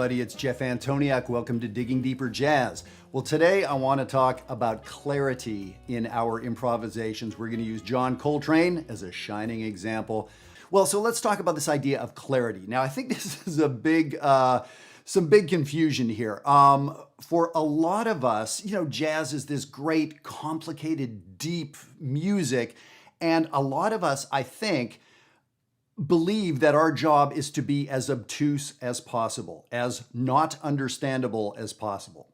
everybody, it's Jeff Antoniuk. Welcome to Digging Deeper Jazz. Well, today I want to talk about clarity in our improvisations. We're going to use John Coltrane as a shining example. Well, so let's talk about this idea of clarity. Now, I think this is a big, some big confusion here. For a lot of us, jazz is this great, complicated, deep music, and a lot of us, I think, believe that our job is to be as obtuse as possible, as not understandable as possible.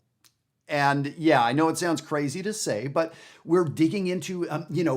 And yeah, I know it sounds crazy to say, but we're digging into,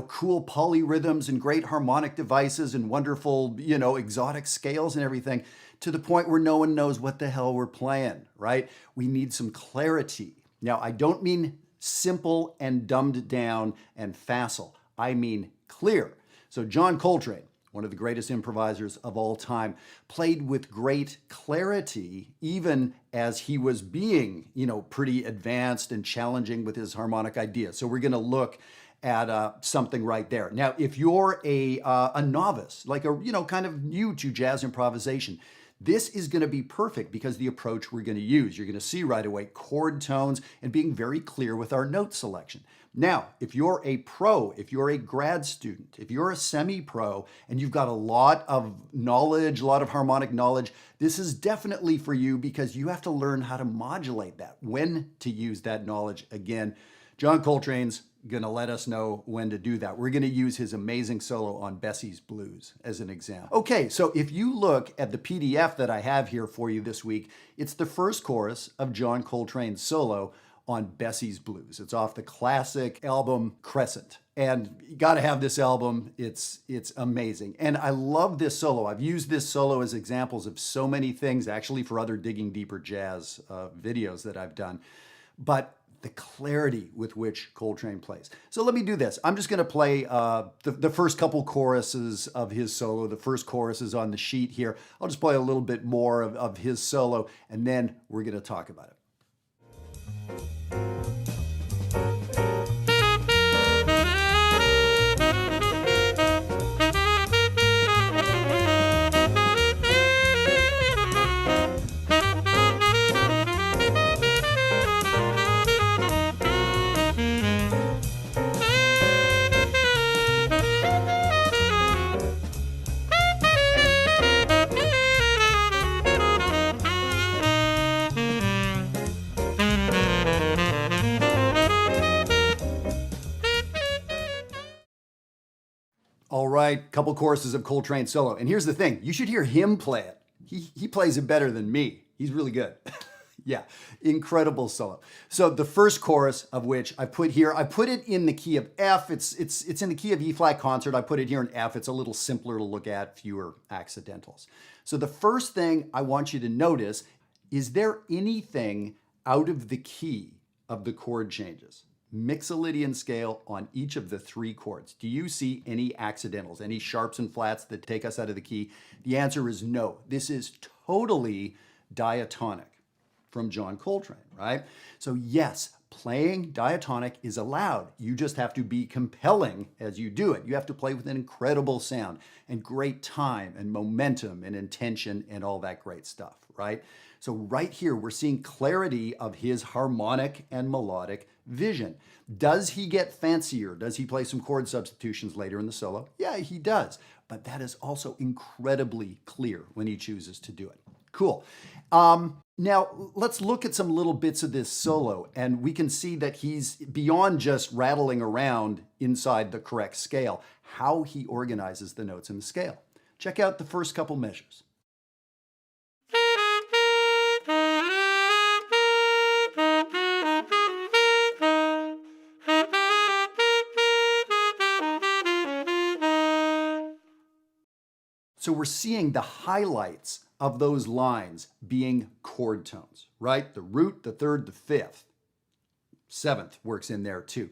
cool polyrhythms and great harmonic devices and wonderful, exotic scales and everything to the point where no one knows what the hell we're playing, right? We need some clarity. Now, I don't mean simple and dumbed down and facile. I mean clear. So John Coltrane, one of the greatest improvisers of all time, played with great clarity, even as he was being, pretty advanced and challenging with his harmonic ideas. So we're going to look at something right there. Now, if you're a novice, like kind of new to jazz improvisation, this is going to be perfect because the approach we're going to use. You're going to see right away chord tones and being very clear with our note selection. Now, if you're a pro, if you're a grad student, if you're a semi-pro, and you've got a lot of knowledge, a lot of harmonic knowledge, this is definitely for you because you have to learn how to modulate that, when to use that knowledge. Again, John Coltrane's gonna let us know when to do that. We're gonna use his amazing solo on Bessie's Blues as an example. Okay, so if you look at the PDF that I have here for you this week, it's the first chorus of John Coltrane's solo on Bessie's Blues. It's off the classic album Crescent. And you gotta have this album, it's amazing. And I love this solo. I've used this solo as examples of so many things, actually for other Digging Deeper Jazz videos that I've done. But the clarity with which Coltrane plays. So let me do this. I'm just gonna play the first couple choruses of his solo. The first chorus is on the sheet here. I'll just play a little bit more of his solo, and then we're gonna talk about it. All right, couple choruses of Coltrane solo. And here's the thing, you should hear him play it. He plays it better than me. He's really good. Yeah, incredible solo. So the first chorus of which I put here, I put it in the key of F. It's in the key of E-flat concert. I put it here in F. It's a little simpler to look at, fewer accidentals. So the first thing I want you to notice, is there anything out of the key of the chord changes? Mixolydian scale on each of the three chords. Do you see any accidentals, any sharps and flats that take us out of the key? The answer is no. This is totally diatonic from John Coltrane, right? So yes, playing diatonic is allowed. You just have to be compelling as you do it. You have to play with an incredible sound and great time and momentum and intention and all that great stuff, right? So right here, we're seeing clarity of his harmonic and melodic vision. Does he get fancier? Does he play some chord substitutions later in the solo? Yeah, he does. But that is also incredibly clear when he chooses to do it. Cool. Now, let's look at some little bits of this solo, and we can see that he's beyond just rattling around inside the correct scale, how he organizes the notes in the scale. Check out the first couple measures. So we're seeing the highlights of those lines being chord tones, right? The root, the third, the fifth. Seventh works in there too.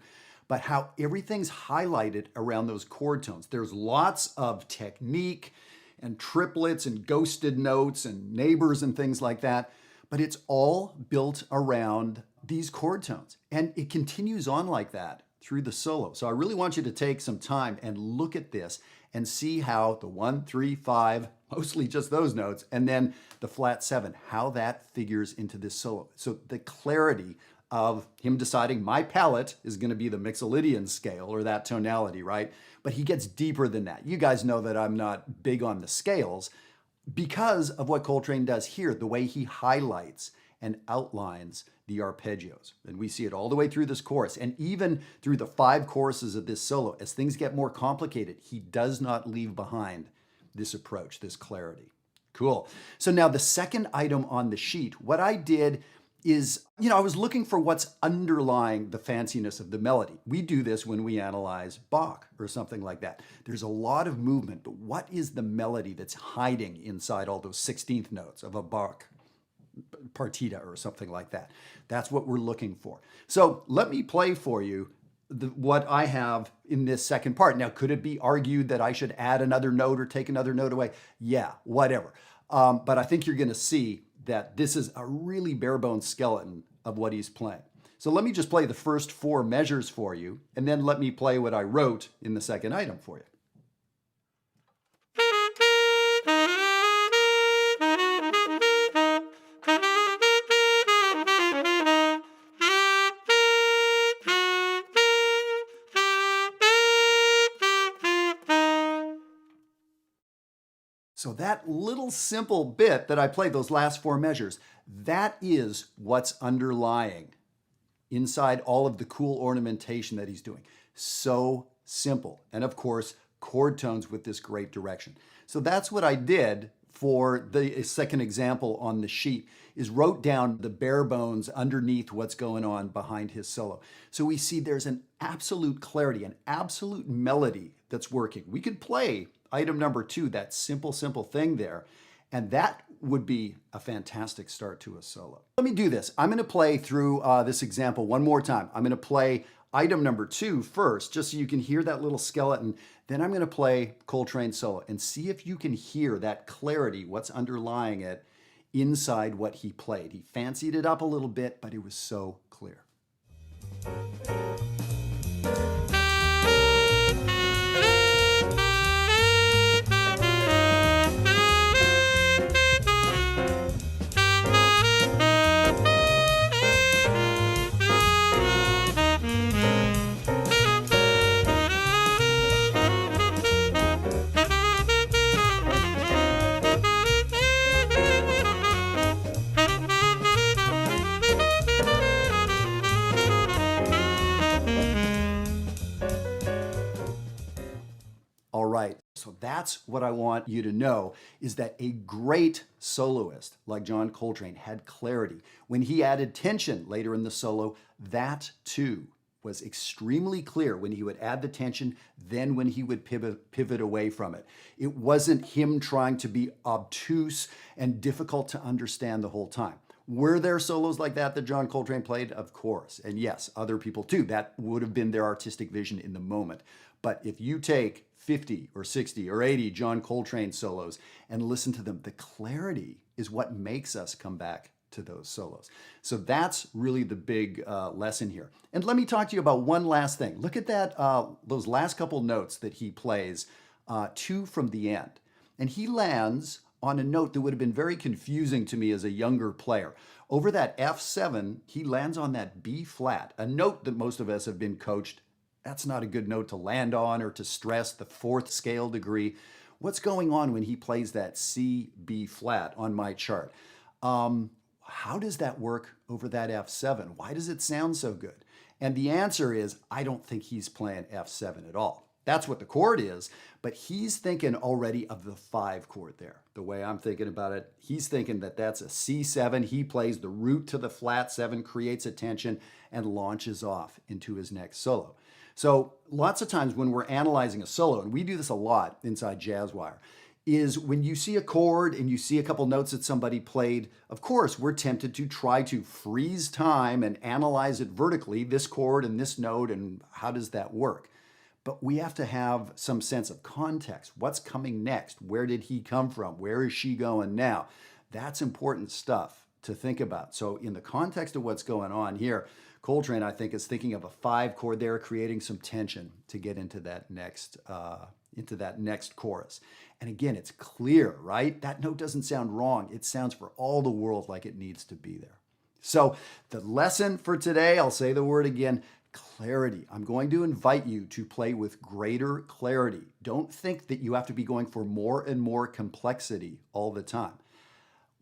But how everything's highlighted around those chord tones. There's lots of technique and triplets and ghosted notes and neighbors and things like that. But it's all built around these chord tones. And it continues on like that through the solo. So I really want you to take some time and look at this and see how the 1, 3, 5, mostly just those notes, and then the flat 7, how that figures into this solo. So the clarity of him deciding my palette is going to be the Mixolydian scale or that tonality, right? But he gets deeper than that. You guys know that I'm not big on the scales because of what Coltrane does here, the way he highlights and outlines the arpeggios. And we see it all the way through this chorus. And even through the 5 choruses of this solo, as things get more complicated, he does not leave behind this approach, this clarity. Cool. So now the second item on the sheet, what I did is, I was looking for what's underlying the fanciness of the melody. We do this when we analyze Bach or something like that. There's a lot of movement, but what is the melody that's hiding inside all those 16th notes of a Bach partita or something like that? That's what we're looking for. So let me play for you what I have in this second part. Now, could it be argued that I should add another note or take another note away? Yeah, whatever. But I think you're going to see that this is a really bare bones skeleton of what he's playing. So let me just play the first 4 measures for you, and then let me play what I wrote in the second item for you. So that little simple bit that I played, those last 4 measures, that is what's underlying inside all of the cool ornamentation that he's doing. So simple. And of course, chord tones with this great direction. So that's what I did for the second example on the sheet, is wrote down the bare bones underneath what's going on behind his solo. So we see there's an absolute clarity, an absolute melody that's working. We could play item number 2, that simple thing there, and that would be a fantastic start to a solo. Let me do this. I'm going to play through this example one more time. I'm going to play item number 2 first, just so you can hear that little skeleton. Then I'm going to play Coltrane solo and see if you can hear that clarity, what's underlying it inside what he played. He fancied it up a little bit, but it was so clear. So that's what I want you to know, is that a great soloist like John Coltrane had clarity. When he added tension later in the solo, that too was extremely clear when he would add the tension, then when he would pivot away from it. It wasn't him trying to be obtuse and difficult to understand the whole time. Were there solos like that that John Coltrane played? Of course. And yes, other people too. That would have been their artistic vision in the moment. But if you take 50 or 60 or 80 John Coltrane solos and listen to them, the clarity is what makes us come back to those solos. So that's really the big lesson here. And let me talk to you about one last thing. Look at that, those last couple notes that he plays, 2 from the end. And he lands on a note that would have been very confusing to me as a younger player. Over that F7, he lands on that B flat, a note that most of us have been coached. That's not a good note to land on or to stress the 4th scale degree. What's going on when he plays that C, B flat on my chart? How does that work over that F7? Why does it sound so good? And the answer is, I don't think he's playing F7 at all. That's what the chord is, but he's thinking already of the 5 chord there. The way I'm thinking about it, he's thinking that that's a C7. He plays the root to the flat 7, creates a tension, and launches off into his next solo. So lots of times when we're analyzing a solo, and we do this a lot inside Jazzwire, is when you see a chord and you see a couple notes that somebody played, of course, we're tempted to try to freeze time and analyze it vertically, this chord and this note, and how does that work? But we have to have some sense of context. What's coming next? Where did he come from? Where is she going now? That's important stuff to think about. So in the context of what's going on here, Coltrane, I think, is thinking of a 5 chord there, creating some tension to get into that next chorus. And again, it's clear, right? That note doesn't sound wrong. It sounds for all the world like it needs to be there. So the lesson for today, I'll say the word again, clarity. I'm going to invite you to play with greater clarity. Don't think that you have to be going for more and more complexity all the time.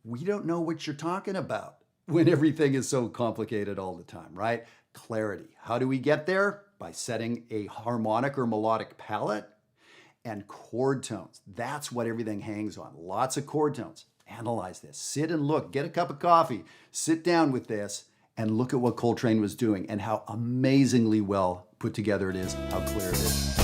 We don't know what you're talking about when everything is so complicated all the time, right? Clarity. How do we get there? By setting a harmonic or melodic palette and chord tones. That's what everything hangs on. Lots of chord tones. Analyze this. Sit and look. Get a cup of coffee. Sit down with this and look at what Coltrane was doing and how amazingly well put together it is, how clear it is.